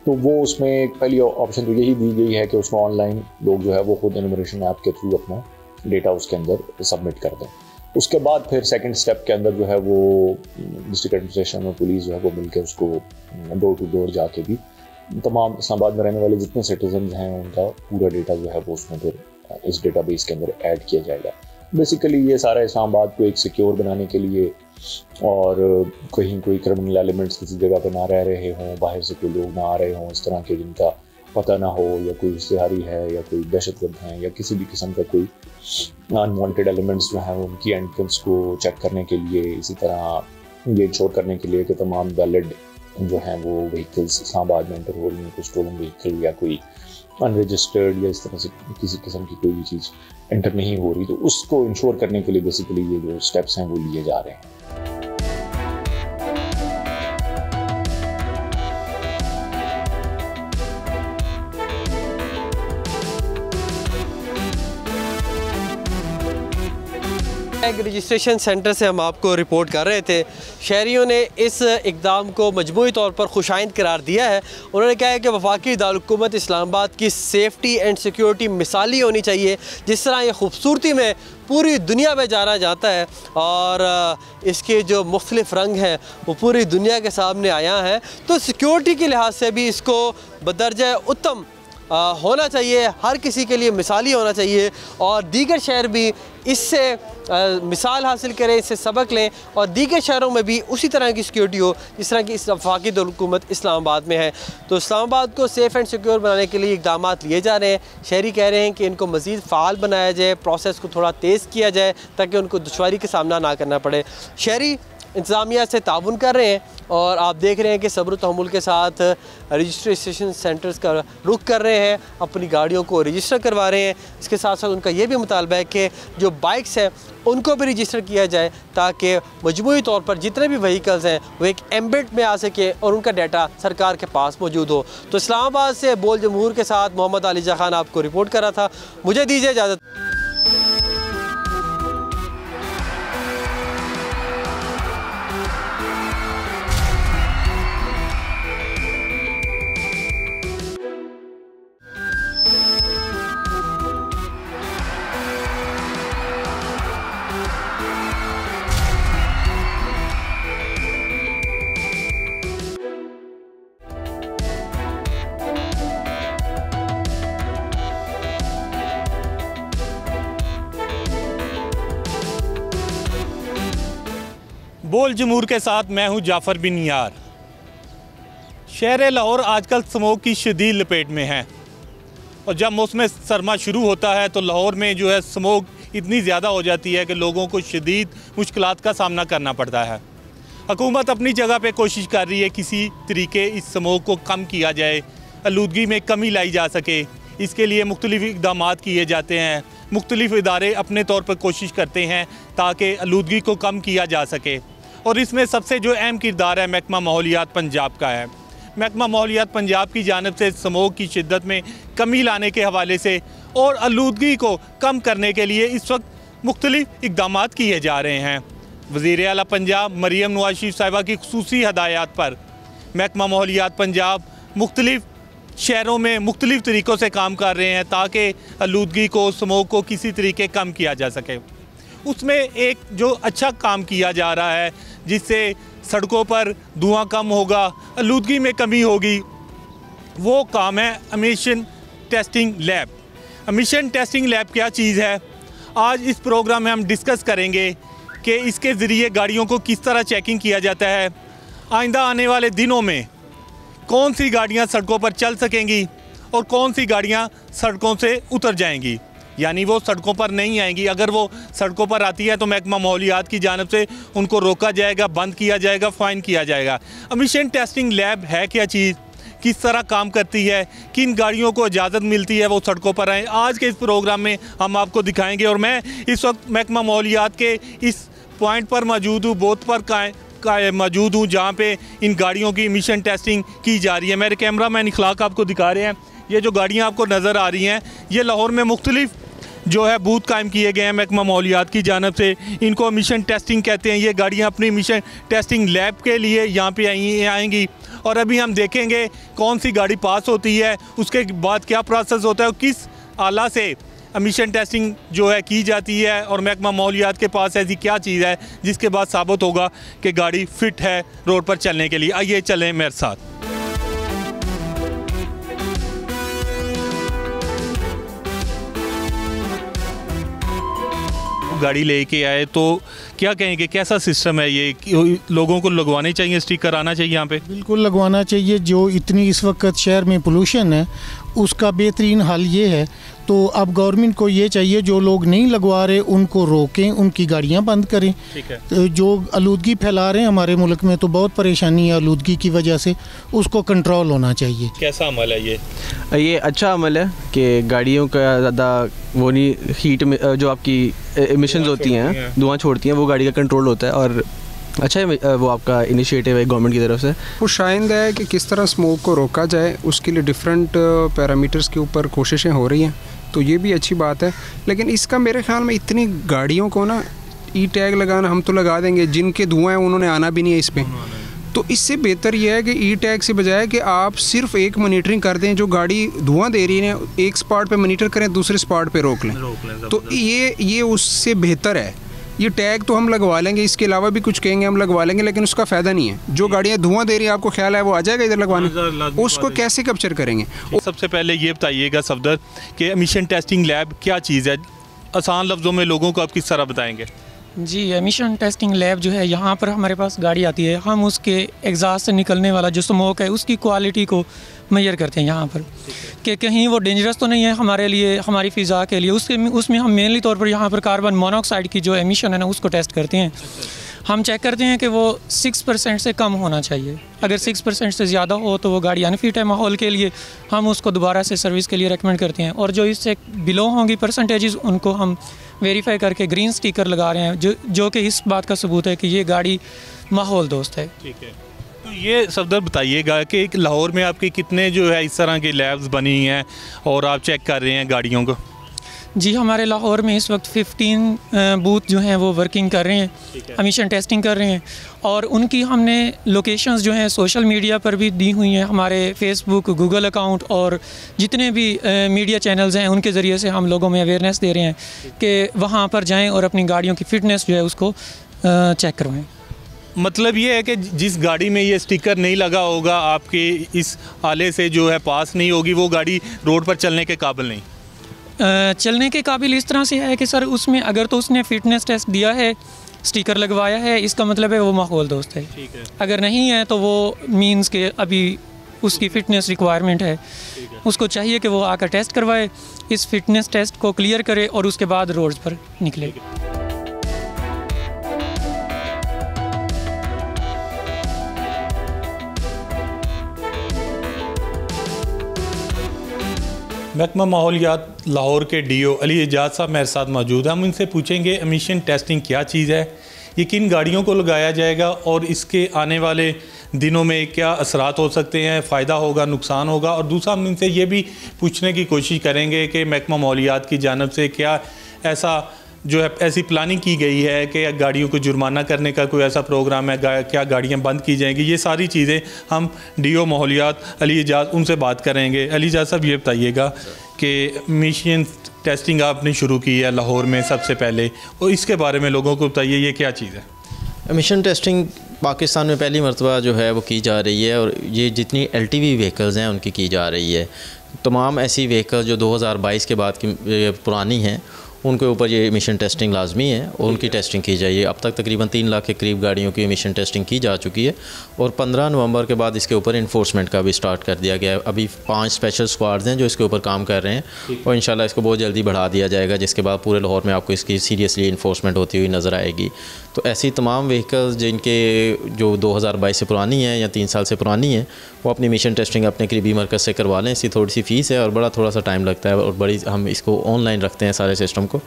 तो वो उसमें पहली ऑप्शन तो यही दी गई है कि उसमें ऑनलाइन लोग जो है वो खुद एन्यूमरेशन ऐप के थ्रू अपना डेटा उसके अंदर सबमिट कर दें। उसके बाद फिर सेकंड स्टेप के अंदर जो है वो डिस्ट्रिक्ट एडमिनिस्ट्रेशन और पुलिस जो है वो मिलकर उसको डोर टू डोर जाके भी तमाम इस्लामाबाद में रहने वाले जितने सिटीजन हैं उनका पूरा डेटा जो है वो उसमें फिर इस डेटाबेस के अंदर ऐड किया जाएगा। बेसिकली ये सारा इस्लामाबाद को एक सिक्योर बनाने के लिए, और कहीं कोई क्रिमिनल एलिमेंट्स किसी जगह पर ना रह रहे हों, बाहर से कोई लोग ना आ रहे हों इस तरह के जिनका पता ना हो, या कोई इश्तिहारी है या कोई दहशतगर्द हैं या किसी भी किस्म का कोई अनवांटेड एलिमेंट्स जो हैं उनकी एंट्रेंस को चेक करने के लिए, इसी तरह ये इंश्योर करने के लिए कि तमाम वैलिड जो हैं वो व्हीकल्स इस्लामाबाद में एंटर हो रही हैं, कोई स्टोलन व्हीकल या कोई अनरजिस्टर्ड या इस तरह से किसी किस्म की कोई भी चीज़ एंटर नहीं हो रही, तो उसको इंश्योर करने के लिए बेसिकली ये जो स्टेप्स हैं वो लिए जा रहे हैं। एक रजिस्ट्रेशन सेंटर से हम आपको रिपोर्ट कर रहे थे। शहरियों ने इस इक़दाम को मजमूई तौर पर खुशाइंद करार दिया है। उन्होंने कहा है कि वफाकी दारुल-हुकूमत इस्लामाबाद की सेफ्टी एंड सिक्योरिटी मिसाली होनी चाहिए। जिस तरह ये खूबसूरती में पूरी दुनिया में जाना जाता है और इसके जो मुख्तलिफ रंग हैं वो पूरी दुनिया के सामने आया है, तो सिक्योरिटी के लिहाज से भी इसको बदर्जा उत्तम होना चाहिए, हर किसी के लिए मिसाली होना चाहिए और दीगर शहर भी इससे मिसाल हासिल करें, इससे सबक लें और दीगर शहरों में भी उसी तरह की सिक्योरिटी हो जिस तरह की इस वफाकी दारुल-हुकूमत इस्लामाबाद में है। तो इस्लामाबाद को सेफ़ एंड सिक्योर बनाने के लिए इक़दाम लिए जा रहे हैं। शहरी कह रहे हैं कि इनको मज़ीद फ़ाल बनाया जाए, प्रोसेस को थोड़ा तेज़ किया जाए ताकि उनको दुश्वारी का सामना ना करना पड़े। शहरी इंतज़ामिया से ताउन कर रहे हैं और आप देख रहे हैं कि सब्र तहम्मुल के साथ रजिस्ट्रेशन सेंटर्स का रुख कर रहे हैं, अपनी गाड़ियों को रजिस्टर करवा रहे हैं। इसके साथ साथ उनका ये भी मुतालबा है कि जो बाइक्स हैं उनको भी रजिस्टर किया जाए ताकि मजमूई तौर पर जितने भी व्हीकल्स हैं वो एक एम्बेड में आ सके और उनका डाटा सरकार के पास मौजूद हो। तो इस्लामाबाद से बोल जमहूर के साथ मोहम्मद अली जा खान आपको रिपोर्ट कर रहा था। मुझे दीजिए इजाज़त। बोल जमहूर के साथ मैं हूं जाफ़र बिन यार। शहर लाहौर आजकल स्मोक की शदीद लपेट में है और जब मौसम सरमा शुरू होता है तो लाहौर में जो है स्मोक इतनी ज़्यादा हो जाती है कि लोगों को शदीद मुश्किलात का सामना करना पड़ता है। हुकूमत अपनी जगह पे कोशिश कर रही है किसी तरीके इस स्मोक को कम किया जाए, आलूदगी में कमी लाई जा सके। इसके लिए मुख्तलिफ इक़दाम किए जाते हैं, मुख्तलिफ इदारे अपने तौर पर कोशिश करते हैं ताकि आलूदगी को कम किया जा सके और इसमें सबसे जो अहम किरदार है महकमा माहौलियात पंजाब का है। महकमा माहौलियात पंजाब की जानिब से स्मोक की शिद्दत में कमी लाने के हवाले से और आलूदगी को कम करने के लिए इस वक्त मुख्तलिफ इक़दाम किए जा रहे हैं। वज़ीर आला पंजाब मरीम नवाज़ शरीफ साहिबा की खुसूसी हदायत पर महकमा माहौलियात पंजाब मुख्तलिफ शहरों में मुख्तलिफ तरीक़ों से काम कर रहे हैं ताकि आलूदगी को, स्मोक को किसी तरीके कम किया जा सके। उसमें एक जो अच्छा काम किया जा रहा है जिससे सड़कों पर धुआं कम होगा, आलूदगी में कमी होगी, वो काम है emission testing lab. Emission testing lab क्या चीज़ है, आज इस प्रोग्राम में हम डिस्कस करेंगे कि इसके ज़रिए गाड़ियों को किस तरह चेकिंग किया जाता है, आइंदा आने वाले दिनों में कौन सी गाड़ियां सड़कों पर चल सकेंगी और कौन सी गाड़ियां सड़कों से उतर जाएंगी, यानी वो सड़कों पर नहीं आएंगी। अगर वो सड़कों पर आती है तो महकमा माहौलियात की जानिब से उनको रोका जाएगा, बंद किया जाएगा, फ़ाइन किया जाएगा। एमिशन टेस्टिंग लैब है क्या चीज़, किस तरह काम करती है, किन गाड़ियों को इजाज़त मिलती है वो सड़कों पर आएँ, आज के इस प्रोग्राम में हम आपको दिखाएँगे। और मैं इस वक्त महकमा माहौलियात के इस पॉइंट पर मौजूद हूँ, बोथ पर मौजूद हूँ जहाँ पे इन गाड़ियों की एमिशन टेस्टिंग की जा रही है। मेरे कैमरा मैन इखलाक आपको दिखा रहे हैं, ये जो गाड़ियाँ आपको नज़र आ रही हैं ये लाहौर में मुख्तलिफ जो है बूथ कायम किए गए हैं महकमा माहौलियात की जानिब से। इनको एमिशन टेस्टिंग कहते हैं। ये गाड़ियाँ अपनी एमिशन टेस्टिंग लैब के लिए यहाँ पे आएंगी और अभी हम देखेंगे कौन सी गाड़ी पास होती है, उसके बाद क्या प्रोसेस होता है और किस आला से एमिशन टेस्टिंग जो है की जाती है और महकमा माहौलियात के पास ऐसी क्या चीज़ है जिसके बाद साबित होगा कि गाड़ी फ़िट है रोड पर चलने के लिए। आइए चलें मेरे साथ। गाड़ी लेके आए तो क्या कहेंगे, कैसा सिस्टम है ये, लोगों को लगवाने चाहिए, स्टिकर आना चाहिए यहाँ पे? बिल्कुल लगवाना चाहिए। जो इतनी इस वक्त शहर में पोल्यूशन है उसका बेहतरीन हल ये है, तो अब गवर्नमेंट को ये चाहिए जो लोग नहीं लगवा रहे उनको रोकें, उनकी गाड़ियाँ बंद करें। ठीक है। तो जो आलूदगी फैला रहे हैं हमारे मुल्क में तो बहुत परेशानी है आलूदगी की वजह से, उसको कंट्रोल होना चाहिए। कैसा अमल है ये अच्छा अमल है कि गाड़ियों का ज़्यादा वो नहीं, हीट में जो आपकी एमिशंस होती हैं, धुआं छोड़ती हैं, वो गाड़ी का कंट्रोल होता है और अच्छा है वो आपका इनिशिएटिव है गवर्नमेंट की तरफ से। वो शायद है कि किस तरह स्मोक को रोका जाए, उसके लिए डिफरेंट पैरामीटर्स के ऊपर कोशिशें हो रही हैं, तो ये भी अच्छी बात है। लेकिन इसका मेरे ख्याल में इतनी गाड़ियों को ना ई टैग लगाना हम तो लगा देंगे, जिनके धुआं हैं उन्होंने आना भी नहीं है इस पर। तो इससे बेहतर यह है कि ई टैग से बजाय कि आप सिर्फ एक मॉनिटरिंग कर दें, जो गाड़ी धुआं दे रही है एक स्पॉट पे मॉनिटर करें, दूसरे स्पॉट पे रोक लें। तो ये उससे बेहतर है। ये टैग तो हम लगवा लेंगे, इसके अलावा भी कुछ कहेंगे हम लगवा लेंगे, लेकिन उसका फ़ायदा नहीं है। जो गाड़ियाँ धुआं दे रही है, आपको ख्याल है वो आ जाएगा इधर लगवाने, उसको कैसे कैप्चर करेंगे? सबसे पहले ये बताइएगा सफदर कि एमिशन टेस्टिंग लैब क्या चीज़ है, आसान लफ्ज़ों में लोगों को आप किस तरह बताएंगे? जी, एमिशन टेस्टिंग लैब जो है, यहाँ पर हमारे पास गाड़ी आती है, हम उसके एग्जॉस्ट से निकलने वाला जो स्मोक है उसकी क्वालिटी को मेजर करते हैं यहाँ पर कि कहीं वो डेंजरस तो नहीं है हमारे लिए, हमारी फ़िज़ा के लिए। उसमें हम मेनली तौर पर यहाँ पर कार्बन मोनोऑक्साइड की जो एमिशन है ना उसको टेस्ट करते हैं। हम चेक करते हैं कि वो 6% से कम होना चाहिए। अगर 6% से ज़्यादा हो तो वो गाड़ी अनफिट है माहौल के लिए, हम उसको दोबारा से सर्विस के लिए रेकमेंड करते हैं। और जो इससे बिलो होंगी परसेंटेजेस, उनको हम वेरीफाई करके ग्रीन स्टिकर लगा रहे हैं, जो कि इस बात का सबूत है कि ये गाड़ी माहौल दोस्त है। ठीक है, तो ये सफदर बताइएगा कि लाहौर में आपके कितने जो है इस तरह की लैब्स बनी हैं और आप चेक कर रहे हैं गाड़ियों को? जी, हमारे लाहौर में इस वक्त 15 बूथ जो हैं वो वर्किंग कर रहे हैं, एमिशन टेस्टिंग कर रहे हैं। और उनकी हमने लोकेशंस जो हैं सोशल मीडिया पर भी दी हुई हैं, हमारे फेसबुक, गूगल अकाउंट और जितने भी मीडिया चैनल्स हैं उनके ज़रिए से हम लोगों में अवेयरनेस दे रहे हैं कि वहाँ पर जाएँ और अपनी गाड़ियों की फ़िटनेस जो है उसको चेक करवाएँ। मतलब ये है कि जिस गाड़ी में ये स्टिकर नहीं लगा होगा, आपके इस आले से जो है पास नहीं होगी, वो गाड़ी रोड पर चलने के काबिल नहीं। चलने के काबिल इस तरह से है कि सर उसमें अगर तो उसने फ़िटनेस टेस्ट दिया है, स्टिकर लगवाया है, इसका मतलब है वो माहौल दोस्त है। ठीक है। अगर नहीं है तो वो मींस के अभी उसकी फ़िटनेस रिक्वायरमेंट है, उसको चाहिए कि वो आकर टेस्ट करवाए, इस फ़िटनेस टेस्ट को क्लियर करे और उसके बाद रोड्स पर निकले। महकमा माहौलियात लाहौर के डीओ अली एजाज साहब मेरे साथ मौजूद हैं। हम इनसे पूछेंगे एमिशन टेस्टिंग क्या चीज़ है, ये किन गाड़ियों को लगाया जाएगा और इसके आने वाले दिनों में क्या असरात हो सकते हैं, फ़ायदा होगा, नुकसान होगा। और दूसरा हम इनसे ये भी पूछने की कोशिश करेंगे कि महकमा माहौलियात की जानिब से क्या ऐसा जो है ऐसी प्लानिंग की गई है कि गाड़ियों को जुर्माना करने का कोई ऐसा प्रोग्राम है, क्या गाड़ियाँ बंद की जाएंगी। ये सारी चीज़ें हम डीओ माहौलियात अली एजाज उनसे बात करेंगे। अली एजाज साहब ये बताइएगा कि एमिशन टेस्टिंग आपने शुरू की है लाहौर में सबसे पहले, और इसके बारे में लोगों को बताइए ये क्या चीज़ है। एमिशन टेस्टिंग पाकिस्तान में पहली मरतबा जो है वो की जा रही है, और ये जितनी LTV व्हीकल्स हैं उनकी की जा रही है। तमाम ऐसी व्हीकल जो 2022 के बाद की पुरानी हैं उनके ऊपर ये एमिशन टेस्टिंग लाजमी है और उनकी टेस्टिंग की जाइए। अब तक तकरीबन 3 लाख के करीब गाड़ियों की एमिशन टेस्टिंग की जा चुकी है और 15 नवंबर के बाद इसके ऊपर इन्फोर्समेंट का भी स्टार्ट कर दिया गया है। अभी 5 स्पेशल स्क्वाड्स हैं जो इसके ऊपर काम कर रहे हैं और इंशाल्लाह इसको बहुत जल्दी बढ़ा दिया जाएगा, जिसके बाद पूरे लाहौर में आपको इसकी सीरियसली इन्फोर्समेंट होती हुई नज़र आएगी। तो ऐसी तमाम व्हीकल्स जिनके जो 2022 से पुरानी हैं या 3 साल से पुरानी हैं वो अपनी एमिशन टेस्टिंग अपने करीबी मरकज़ से करवा लें। इसकी थोड़ी सी फ़ीस है और बड़ा थोड़ा सा टाइम लगता है और बड़ी हम इसको ऑनलाइन रखते हैं सारे सिस्टम को,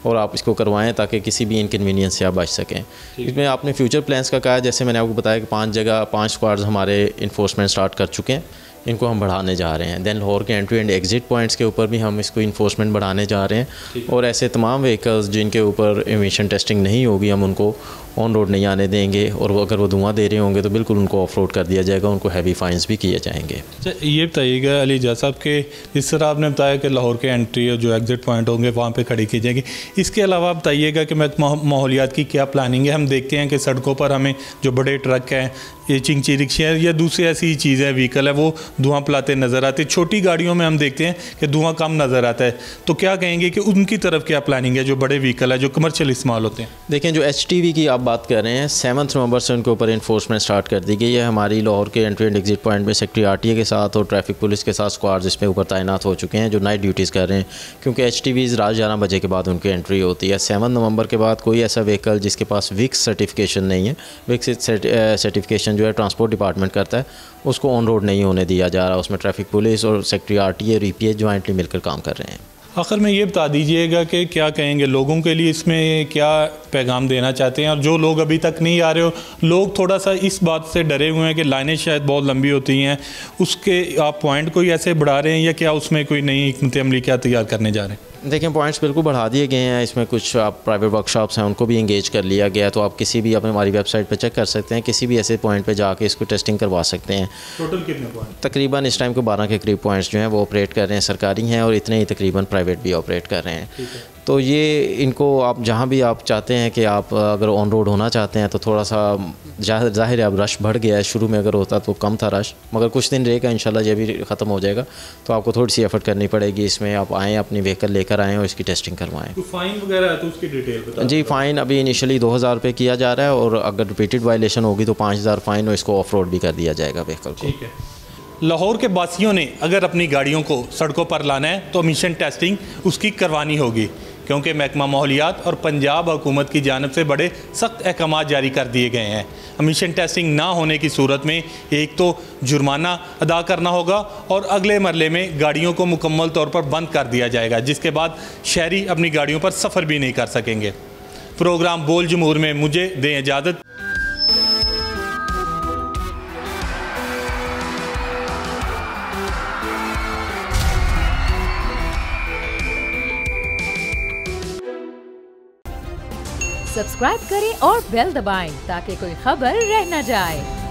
और आप इसको करवाएं ताकि किसी भी इनकन्वीनियंस से आप बच सकें। इसमें आपने फ्यूचर प्लान्स का कहा है, जैसे मैंने आपको बताया कि 5 जगह 5 स्क्वाड्स हमारे इन्फोर्समेंट स्टार्ट कर चुके हैं, इनको हम बढ़ाने जा रहे हैं। दैन लाहौर के एंट्री एंड एग्ज़िट पॉइंट्स के ऊपर भी हम इसको इन्फोर्समेंट बढ़ाने जा रहे हैं, और ऐसे तमाम व्हीकल्स जिनके ऊपर एमिशन टेस्टिंग नहीं होगी हम उनको ऑन रोड नहीं आने देंगे, और अगर वो धुआं दे रहे होंगे तो बिल्कुल उनको ऑफ रोड कर दिया जाएगा, उनको हैवी फाइन्स भी किए जाएंगे। ये बताइएगा अली एजाज साहब के जिस तरह आपने बताया कि लाहौर के एंट्री और जो एग्ज़िट पॉइंट होंगे वहाँ पे खड़ी की जाएगी, इसके अलावा बताइएगा कि माहौलियात की क्या प्लानिंग है। हम देखते हैं कि सड़कों पर हमें जो बड़े ट्रक हैं, ये चिंची रिक्शे या दूसरी ऐसी चीज़ें व्हीकल है वो धुआं फैलाते नज़र आते। छोटी गाड़ियों में हम देखते हैं कि धुआं कम नज़र आता है, तो क्या कहेंगे कि उनकी तरफ क्या प्लानिंग है जो बड़े व्हीकल है जो कमर्शियल इस्तेमाल होते हैं? देखें, जो HTV की आप बात कर रहे हैं 7 नवंबर से उनके ऊपर इन्फोर्समेंट स्टार्ट कर दी गई है। हमारी लाहौर के एंट्री एंड एग्जिट पॉइंट में सेक्रेटरी RTA के साथ और ट्रैफिक पुलिस के साथ स्क्वाड्स इसमें ऊपर तैनात हो चुके हैं जो नाइट ड्यूटीज़ कर रहे हैं, क्योंकि HTVs रात 11 बजे के बाद उनकी एंट्री होती है। 7 नवंबर के बाद कोई ऐसा व्हीकल जिसके पास विक्स सर्टिफिकेशन नहीं है, विक्स सर्टिफिकेशन जो है ट्रांसपोर्ट डिपार्टमेंट करता है, उसको ऑन रोड नहीं होने दिया जा रहा। उसमें ट्रैफिक पुलिस और सेक्रेटरी RTA और EPA ज्वाइंटली मिलकर काम कर रहे हैं। आखिर में ये बता दीजिएगा कि क्या कहेंगे लोगों के लिए, इसमें क्या पैगाम देना चाहते हैं, और जो लोग अभी तक नहीं आ रहे हो, लोग थोड़ा सा इस बात से डरे हुए हैं कि लाइनें शायद बहुत लंबी होती हैं, उसके आप पॉइंट कोई ऐसे बढ़ा रहे हैं या क्या उसमें कोई नई हिकमत अमली क्या तैयार करने जा रहे हैं? देखें पॉइंट्स बिल्कुल बढ़ा दिए गए हैं। इसमें कुछ आप प्राइवेट वर्कशॉप्स हैं उनको भी इंगेज कर लिया गया, तो आप किसी भी अपने हमारी वेबसाइट पर चेक कर सकते हैं, किसी भी ऐसे पॉइंट पे जाके इसको टेस्टिंग करवा सकते हैं। टोटल कितने पॉइंट? तकरीबन इस टाइम को 12 के करीब पॉइंट्स जो हैं वो ऑपरेट कर रहे हैं, सरकारी हैं, और इतने ही तकरीबन प्राइवेट भी ऑपरेट कर रहे हैं। तो ये इनको आप जहाँ भी आप चाहते हैं कि आप अगर ऑन रोड होना चाहते हैं तो थोड़ा सा ज़ाहिर है अब रश बढ़ गया है, शुरू में अगर होता तो कम था रश, मगर कुछ दिन रहेगा इंशाल्लाह, ये भी ख़त्म हो जाएगा। तो आपको थोड़ी सी एफर्ट करनी पड़ेगी इसमें, आप आएँ अपनी व्हीकल लेकर आएँ और इसकी टेस्टिंग करवाएँ। तो फ़ाइन वगैरह है तो उसकी डिटेल बता। जी, फ़ाइन अभी इनिशियली 2000 रुपये किया जा रहा है, और अगर रिपीटेड वायलेशन होगी तो 5000 फ़ाइन, और इसको ऑफ रोड भी कर दिया जाएगा व्हीकल को। ठीक है। लाहौर के वासियों ने अगर अपनी गाड़ियों को सड़कों पर लाना है तो एमिशन टेस्टिंग उसकी करवानी होगी, क्योंकि महकमा माहौलियात और पंजाब हुकूमत की जानिब से बड़े सख्त अहकाम जारी कर दिए गए हैं। एमिशन टेस्टिंग ना होने की सूरत में एक तो जुर्माना अदा करना होगा, और अगले मरले में गाड़ियों को मुकम्मल तौर पर बंद कर दिया जाएगा, जिसके बाद शहरी अपनी गाड़ियों पर सफ़र भी नहीं कर सकेंगे। प्रोग्राम बोल जमहूर में मुझे दें इजाज़त। सब्सक्राइब करें और बेल दबाएं ताकि कोई खबर रह न जाए।